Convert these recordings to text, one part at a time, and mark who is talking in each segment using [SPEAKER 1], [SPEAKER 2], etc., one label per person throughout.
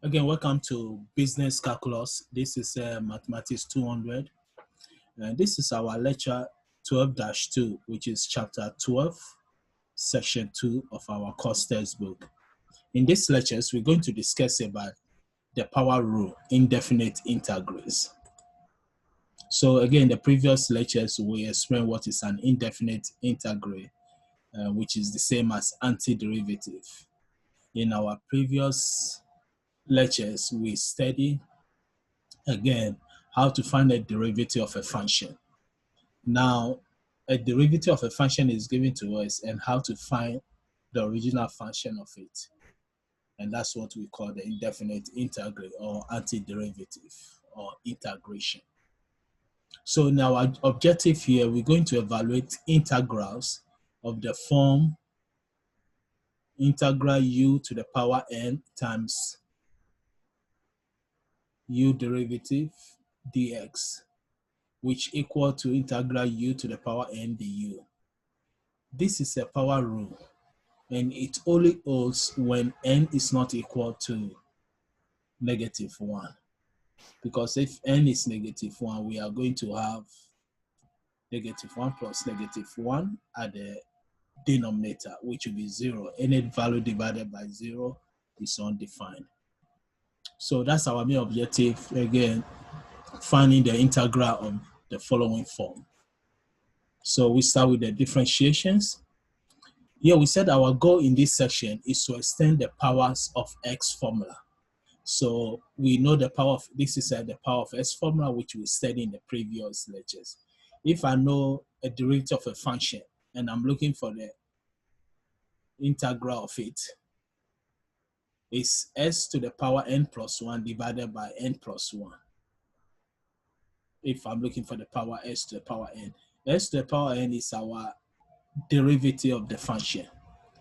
[SPEAKER 1] Again, welcome to Business Calculus. This is Mathematics 200. And this is our lecture 12-2, which is chapter 12, section 2 of our course textbook. In these lectures, we're going to discuss about the power rule, indefinite integrals. So again, the previous lectures, we explained what is an indefinite integral, which is the same as antiderivative. In our previous lectures, we study again how to find a derivative of a function. Now, a derivative of a function is given to us and how to find the original function of it. And that's what we call the indefinite integral or antiderivative or integration. So in our objective here, we're going to evaluate integrals of the form integral u to the power n times u derivative dx, which equal to integral u to the power n du. This is a power rule, and it only holds when n is not equal to -1. Because if n is -1, we are going to have -1 plus -1 at the denominator, which will be 0. Any value divided by 0 is undefined. So that's our main objective. Again, finding the integral of the following form. So we start with the differentiations. Here we said our goal in this section is to extend the powers of x formula. So we know the power of, this is the power of x formula, which we studied in the previous lectures. If I know a derivative of a function and I'm looking for the integral of it, it's s to the power n plus 1 divided by n plus 1. If I'm looking for the power s to the power n. S to the power n is our derivative of the function.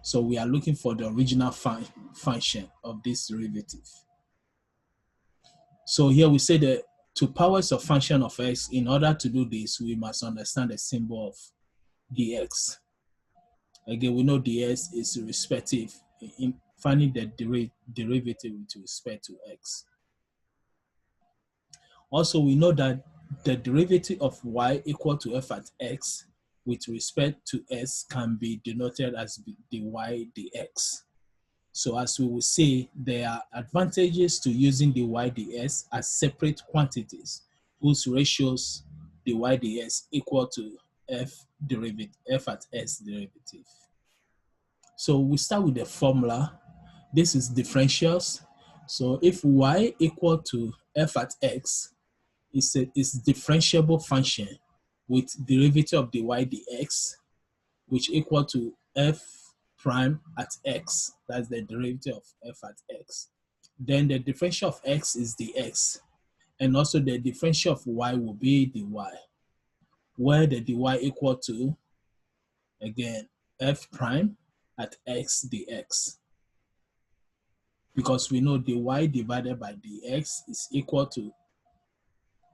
[SPEAKER 1] So we are looking for the original function of this derivative. So here we say that to powers of function of x, in order to do this, we must understand the symbol of dx. Again, we know ds is respective in finding the derivative with respect to x. Also, we know that the derivative of y equal to f at x with respect to s can be denoted as dy dx. So as we will see, there are advantages to using dy ds as separate quantities whose ratios dy ds equal to f at s derivative. So we start with the formula. This is differentials. So if y equal to f at x is a differentiable function with derivative of dy dx, which equal to f prime at x, that's the derivative of f at x. Then the differential of x is dx, and also the differential of y will be dy, where the dy equal to, again, f prime at x dx. Because we know dy divided by dx is equal to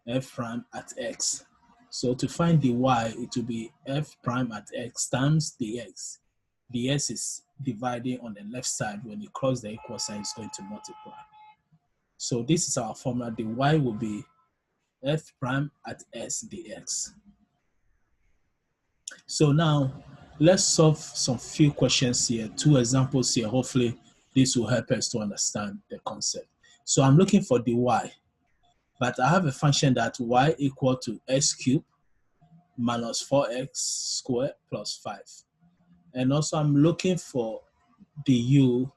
[SPEAKER 1] f prime at x. So to find dy, it will be f prime at x times dx. ds is dividing on the left side. When you cross the equal sign, it's going to multiply. So this is our formula. The y will be f prime at s dx. So now let's solve some few questions here, 2 examples here. Hopefully this will help us to understand the concept. So I'm looking for dy, but I have a function that y equal to x cubed minus 4x squared plus 5. And also I'm looking for the u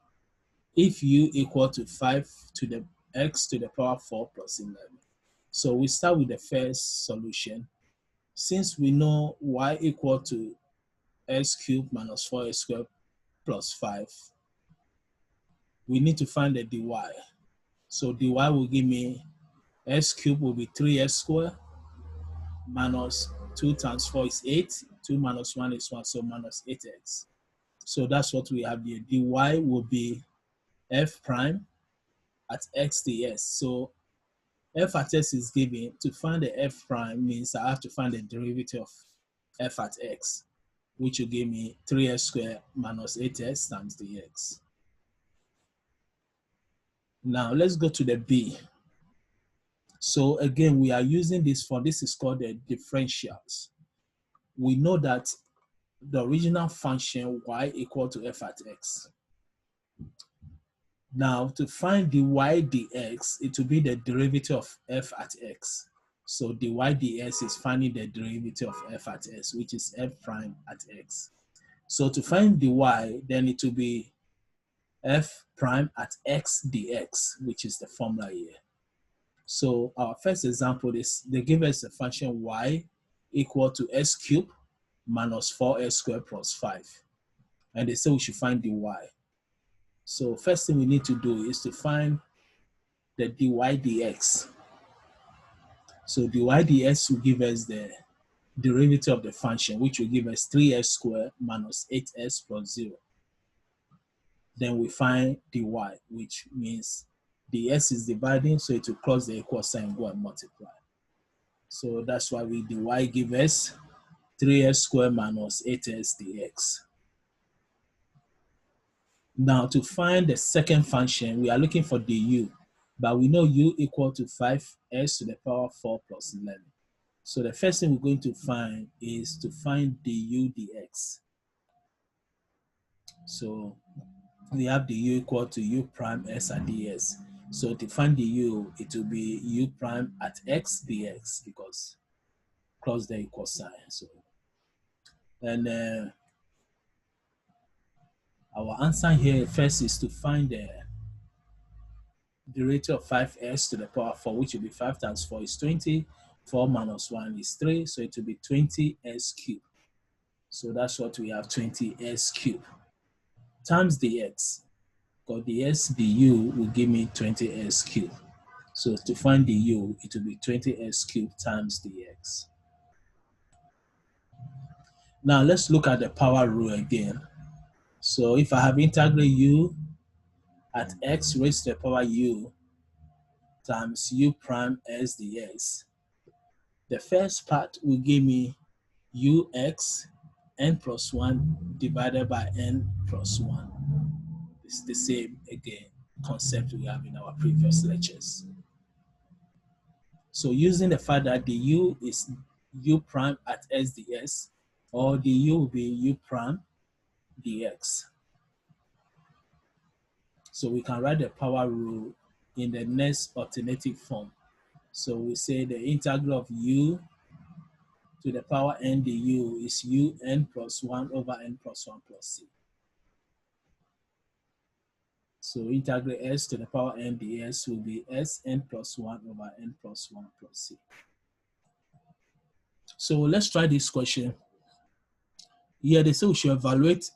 [SPEAKER 1] if u equal to 5 to the x to the power 4 plus 11. So we start with the first solution. Since we know y equal to x cubed minus 4x squared plus 5, we need to find the dy. So dy will give me x cubed will be 3x squared minus 2 times 4 is 8. 2 minus 1 is 1, so minus 8x. So that's what we have here. dy will be f prime at x ds. So f at x is given. To find the f prime means I have to find the derivative of f at x, which will give me 3x squared minus 8x times dx. Now let's go to the B. So again, we are using this is called the differentials. We know that the original function y equal to f at x. Now to find dy dx, it will be the derivative of f at x. So dy dx is finding the derivative of f at x, which is f prime at x. So to find dy, then it will be f prime at x dx, which is the formula here. So our first example is they give us a function y equal to s cubed minus 4s squared plus 5. And they say we should find dy. So first thing we need to do is to find the dy dx. So dy dx will give us the derivative of the function, which will give us 3s squared minus 8s plus 0. Then we find dy, which means the s is dividing, so it will cross the equal sign, go and multiply. So that's why we dy give us 3s squared minus 8s dx. Now to find the second function, we are looking for du, but we know u equal to 5s to the power 4 plus 11. So the first thing we're going to find is to find du dx. So we have du equal to u prime s at ds. So to find du, it will be u prime at x dx because cross the equal sign. So, and our answer here first is to find the derivative of 5s to the power 4, which will be 5 times 4 is 20. 4 minus 1 is 3, so it will be 20s cubed. So that's what we have, 20s cubed times the x. Because the s du will give me 20s cubed. So to find the u, it will be 20s cubed times the x. Now let's look at the power rule again. So if I have integral u at x raised to the power u times u prime s dx, the first part will give me ux n plus 1 divided by n plus 1. It's the same, again, concept we have in our previous lectures. So using the fact that the u is u prime at s ds, or the u will be u prime dx. So we can write the power rule in the next alternative form. So we say the integral of u to the power n du is un plus 1 over n plus 1 plus c. So integral s to the power n ds will be Sn plus 1 over n plus 1 plus c. So let's try this question. Here they say we should evaluate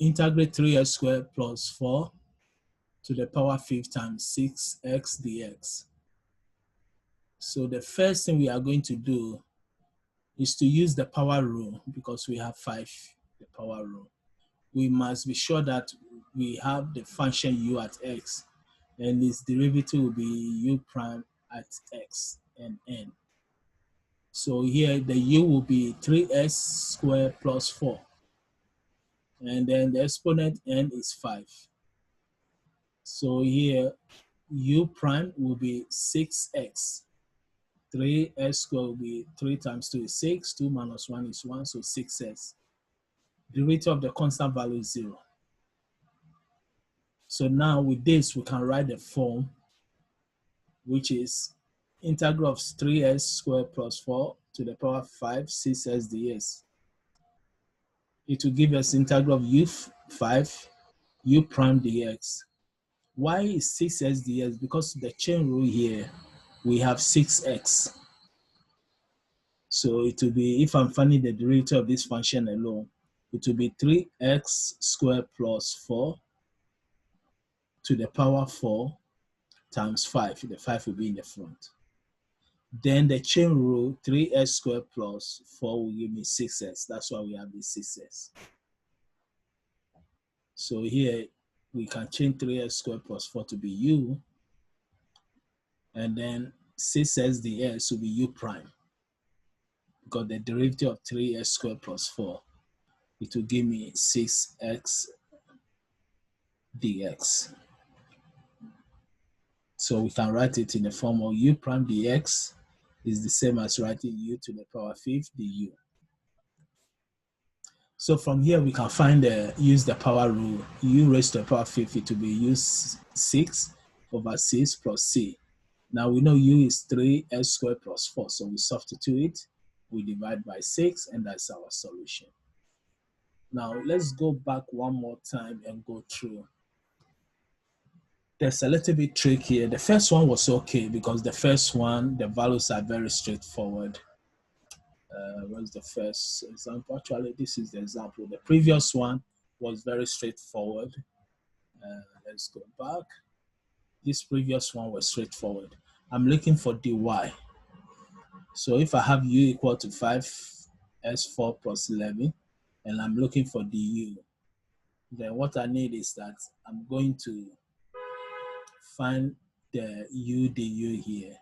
[SPEAKER 1] integral 3s squared plus 4 to the power 5 times 6x dx. So the first thing we are going to do is to use the power rule because we have 5, the power rule. We must be sure that we have the function u at x, and its derivative will be u prime at x and n. So here the u will be 3s squared plus 4, and then the exponent n is 5. So here u prime will be 6x. 3s squared will be 3 times 2 is 6, 2 minus 1 is 1, so 6s. Derivative of the constant value is 0. So now with this, we can write the form, which is integral of 3s squared plus 4 to the power 5 6s ds. It will give us integral of u5 u prime dx. Why is 6s dx? Because the chain rule here, we have 6x. So it will be, if I'm finding the derivative of this function alone, it will be 3x squared plus 4 to the power 4 times 5. The 5 will be in the front. Then the chain rule, 3s squared plus 4 will give me 6s. That's why we have the 6s. So here we can change 3s squared plus 4 to be u, and then 6s ds will be u prime. Because the derivative of 3s squared plus 4, it will give me 6x dx. So we can write it in the form of u prime dx is the same as writing u to the power fifth du. So from here we can find use the power rule. U raised to the power fifth, it will be u 6 over 6 plus c. Now we know u is 3s squared plus 4, so we substitute it, we divide by 6, and that's our solution. Now let's go back one more time and go through. There's a little bit trick here. The first one was okay because the first one, the values are very straightforward. What's the first example? Actually, this is the example. The previous one was very straightforward. Let's go back. This previous one was straightforward. I'm looking for dy. So if I have u equal to 5s4 plus 11, and I'm looking for du, then what I need is that I'm going to find the u du here.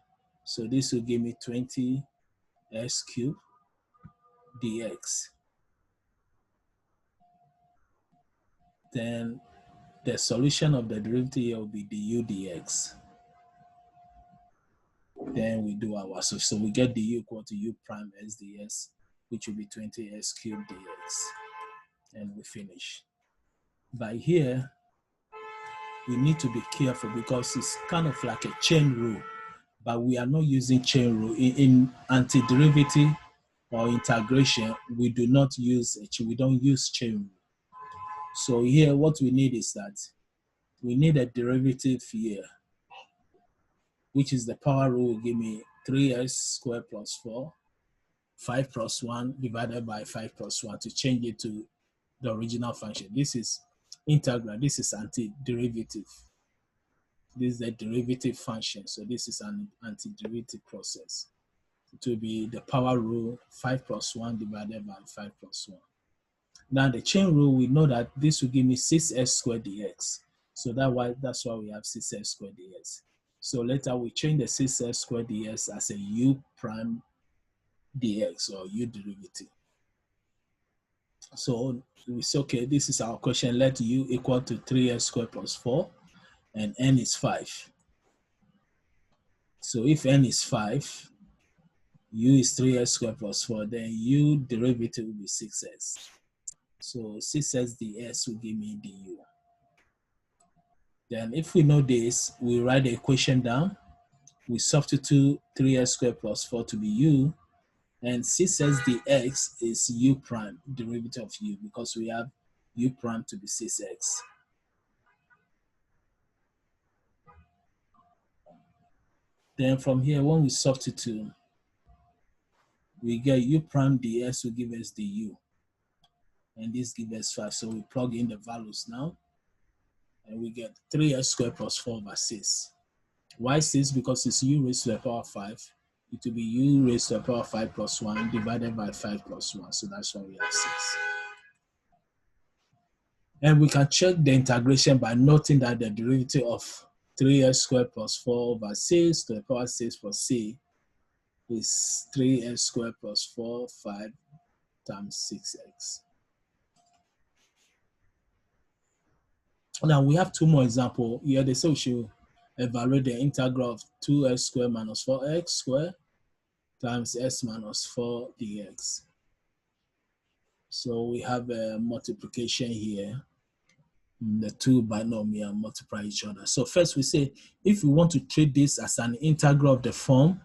[SPEAKER 1] So this will give me 20 s cubed dx. Then the solution of the derivative here will be du dx. Then we do our, so we get du equal to u prime s ds, which will be 20 s cubed dx. And we finish. But here, we need to be careful because it's kind of like a chain rule, but we are not using chain rule. In antiderivative or integration, we don't use chain rule. So here, what we need is that we need a derivative here, which is the power rule will give me 3s squared plus 4, 5 plus 1 divided by 5 plus 1 to change it to the original function. This is integral, this is antiderivative. This is the derivative function. So this is an antiderivative process. It will be the power rule 5 plus 1 divided by 5 plus 1. Now the chain rule, we know that this will give me 6s squared dx. So that's why we have 6s squared dx. So later we change the 6s squared dx as a u prime dx or u derivative. So we say, okay, this is our question. Let u equal to 3s squared plus 4 and n is 5. So if n is 5, u is 3s squared plus 4, then u derivative will be 6s. So 6s ds will give me du. Then if we know this, we write the equation down. We substitute 3s squared plus 4 to be u, and 6s dx is u prime, derivative of u, because we have u prime to be 6x. Then from here, when we substitute, we get u prime ds will give us du, and this gives us 5. So we plug in the values now, and we get 3s squared plus 4 over 6. Why 6? Because it's u raised to the power 5. It will be u raised to the power 5 plus 1 divided by 5 plus 1. So that's why we have 6. And we can check the integration by noting that the derivative of 3s squared plus 4 over 6 to the power 6 plus c is 3s squared plus 4, 5 times 6x. Now we have two more examples. Here they say we should evaluate the integral of 2s squared minus 4x squared times s minus 4 dx. So we have a multiplication here. The two binomial multiply each other. So first we say, if we want to treat this as an integral of the form,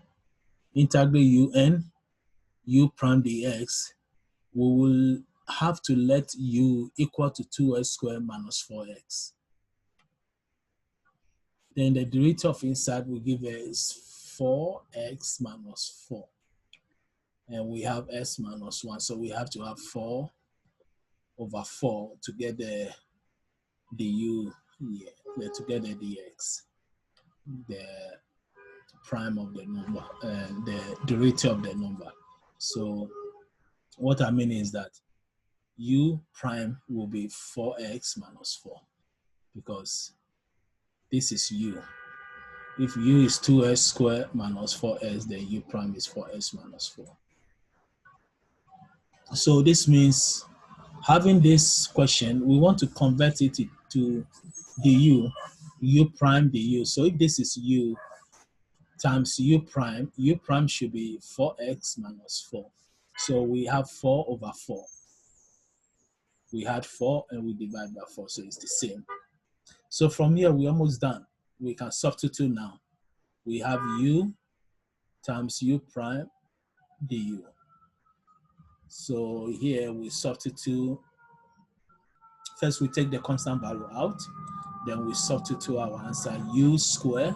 [SPEAKER 1] integral un, u prime dx, we will have to let u equal to 2s squared minus 4x. Then the derivative of inside will give us 4x minus 4. And we have s minus 1. So we have to have 4 over 4 to get the du here, to get the dx, the prime of the number, the derivative of the number. So what I mean is that u prime will be 4x minus 4 because this is u. If u is 2s squared minus 4s, then u prime is 4s minus 4. So this means having this question, we want to convert it to du. u prime du. So if this is u times u prime should be 4x minus 4. So we have 4 over 4. We had 4 and we divide by 4, so it's the same. So from here, we're almost done. We can substitute now. We have u times u prime du. So here we substitute. First, we take the constant value out. Then we substitute our answer u square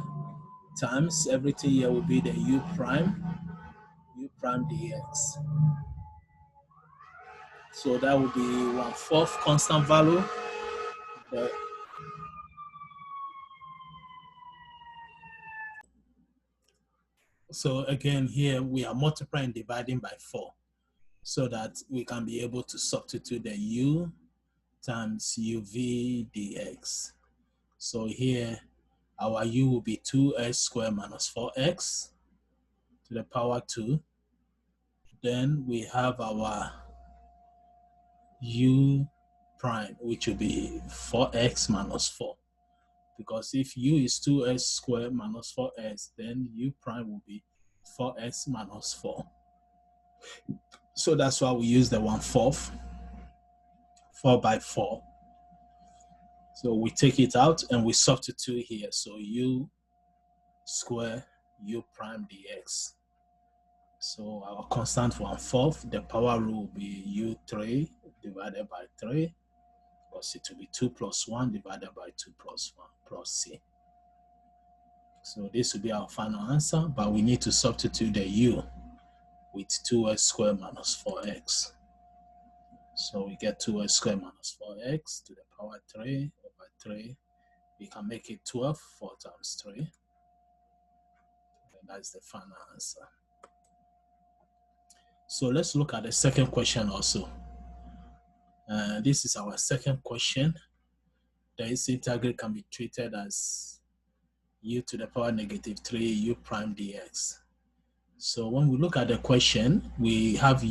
[SPEAKER 1] times everything here will be the u prime dx. So that will be 1/4 constant value. So again, here we are multiplying, dividing by 4, so that we can be able to substitute the u times uv dx. So here, our u will be 2x squared minus 4x to the power 2. Then we have our u prime, which will be 4x minus 4. Because if u is 2x squared minus 4x, then u prime will be 4x minus 4. So that's why we use the 1/4, 4 by 4. So we take it out and we substitute here. So u square u prime dx. So our constant 1/4, the power rule will be u3 divided by 3, because it will be 2 plus 1 divided by 2 plus 1 plus c. So this will be our final answer, but we need to substitute the u with 2x squared minus 4x. So we get 2x squared minus 4x to the power 3 over 3. We can make it 12, 4 times 3. And that's the final answer. So let's look at the second question also. This is our second question. The integral can be treated as u to the power negative 3 u prime dx. So when we look at the question, we have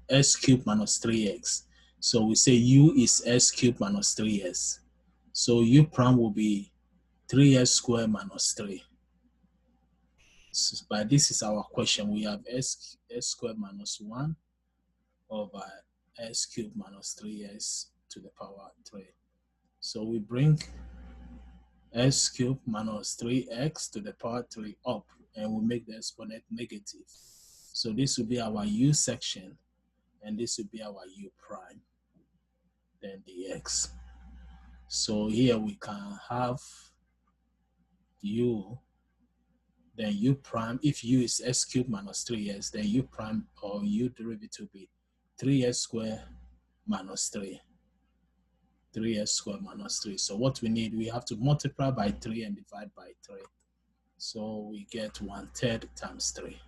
[SPEAKER 1] s cubed minus 3x. So we say u is s cubed minus 3s. So u prime will be 3s squared minus 3. So, but this is our question. We have s squared minus 1 over s cubed minus 3s to the power 3. So we bring s cubed minus 3x to the power 3 up, and we make the exponent negative. So this will be our u section, and this will be our u prime, then dx. So here we can have u, then u prime. If u is s cubed minus 3s, then u prime or u derivative will be 3s squared minus 3. 3s squared minus 3. So what we need, we have to multiply by 3 and divide by 3. So we get 1/3 times 3.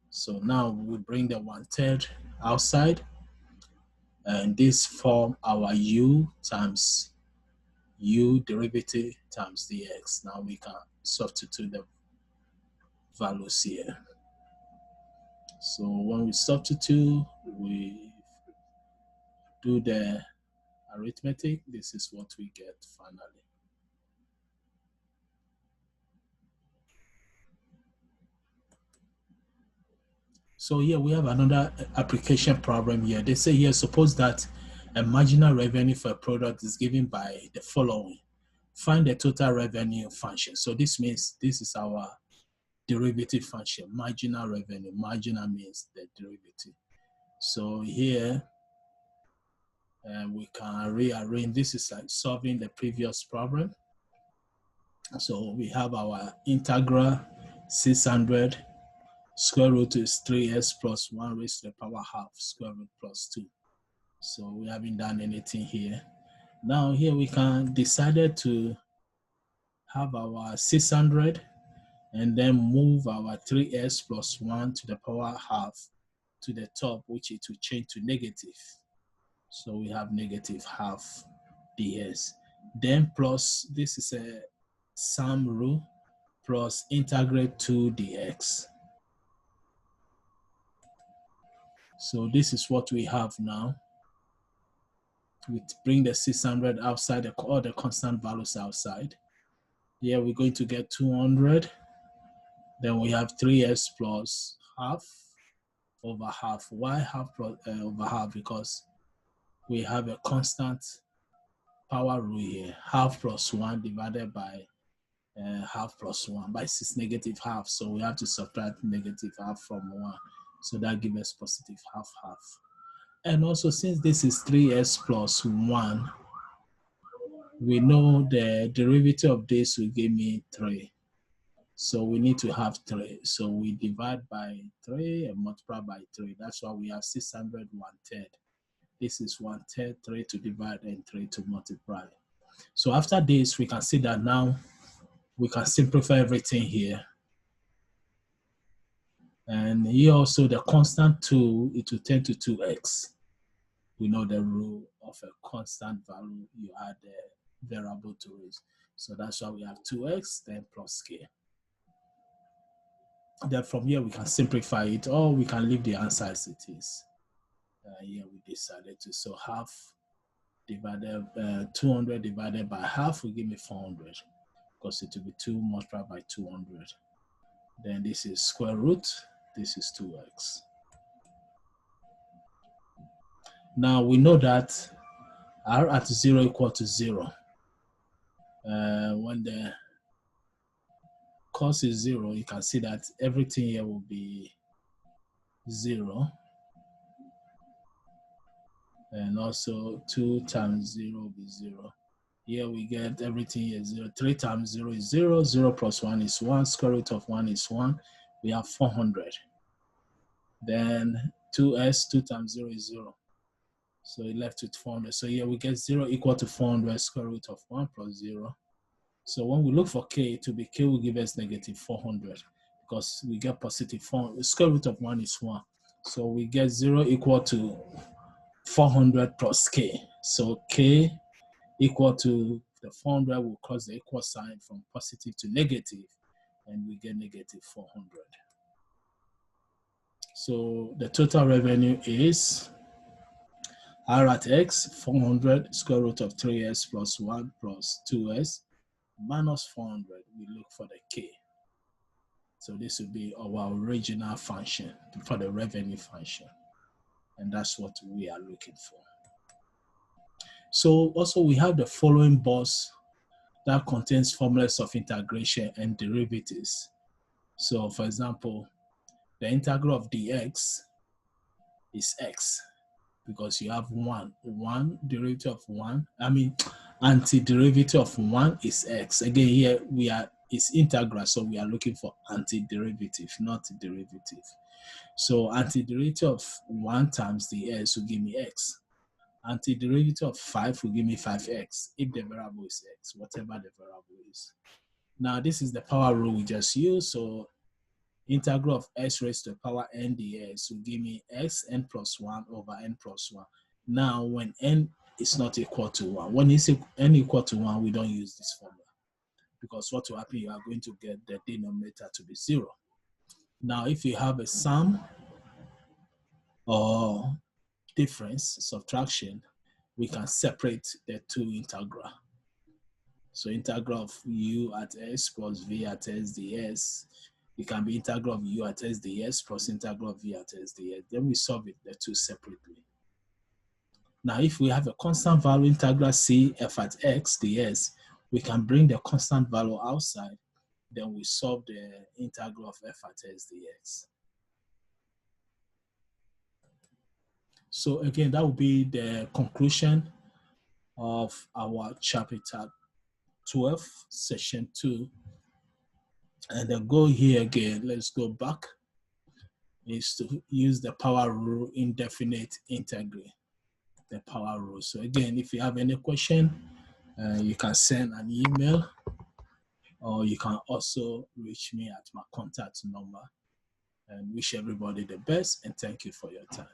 [SPEAKER 1] So now we bring the 1/3 outside, and this form our u times u derivative times dx. Now we can substitute the values here. So when we substitute, we do the arithmetic. This is what we get finally. So here we have another application problem here. They say here, suppose that a marginal revenue for a product is given by the following. Find the total revenue function. So this means this is our derivative function, marginal revenue. Marginal means the derivative. So here we can rearrange. This is like solving the previous problem. So we have our integral 600 square root is 3s plus 1 raised to the power half square root plus 2. So we haven't done anything here. Now here we can decide to have our 600 and then move our 3s plus 1 to the power half to the top, which it will change to negative. So we have negative half ds. Then plus, this is a sum rule, plus integrate 2 dx. So this is what we have now. We bring the 600 outside, all the constant values outside. Here we're going to get 200. Then we have 3s plus half over half. Why half plus, over half? Because we have a constant power rule here. Half plus 1 divided by half plus 1. But it's negative half, so we have to subtract negative half from 1. So that gives us positive half half. And also, since this is 3s plus 1, we know the derivative of this will give me 3. So we need to have 3. So we divide by 3 and multiply by 3. That's why we have 600 1/3. This is 1/3, 3 to divide and 3 to multiply. So after this, we can see that now we can simplify everything here. And here also the constant 2, it will tend to 2x. We know the rule of a constant value, you add the variable to it. So that's why we have 2x, then plus k. Then from here, we can simplify it, or we can leave the answer as it is. Here we decided to, so half divided, 200 divided by half will give me 400, because it will be 2 multiplied by 200. Then this is square root, this is 2x. Now we know that r at 0 equal to 0. When the cos is 0, you can see that everything here will be 0. And also 2 times 0 will be 0. Here we get everything here 0. 3 times 0 is 0. 0 plus 1 is 1. Square root of 1 is 1. We have 400. Then 2s, 2 times 0 is 0. So it left with 400. So here we get 0 equal to 400 square root of 1 plus 0. So when we look for k, to be k will give us negative 400, because we get positive 4. The square root of 1 is 1. So we get 0 equal to 400 plus k. So k equal to the 400 will cross the equal sign from positive to negative, and we get negative 400. So the total revenue is r at x, 400 square root of 3s plus 1 plus 2s minus 400. We look for the k. So this will be our original function for the revenue function. And that's what we are looking for. So also we have the following box that contains formulas of integration and derivatives. So for example, the integral of dx is x, because you have one derivative of 1. Antiderivative of 1 is x. Again, here it's integral, so we are looking for antiderivative, not derivative. So antiderivative of 1 times the s will give me x. Antiderivative of 5 will give me 5x if the variable is x, whatever the variable is. Now this is the power rule we just used. So integral of s raised to the power n ds will give me x n plus 1 over n plus 1. Now when n is not equal to 1, when it's n equal to 1, we don't use this formula, because what will happen, you are going to get the denominator to be 0. Now if you have a sum or difference, subtraction, we can separate the two integral. So integral of u at s plus v at s ds, it can be integral of u at s ds plus integral of v at s ds. Then we solve it, the two separately. Now if we have a constant value integral c f at x ds, we can bring the constant value outside, then we solve the integral of f at s dx. So again, that will be the conclusion of our chapter 12, section 2. And the goal here again, let's go back, is to use the power rule, indefinite integral, the power rule. So again, if you have any question, you can send an email, or you can also reach me at my contact number. And wish everybody the best, and thank you for your time.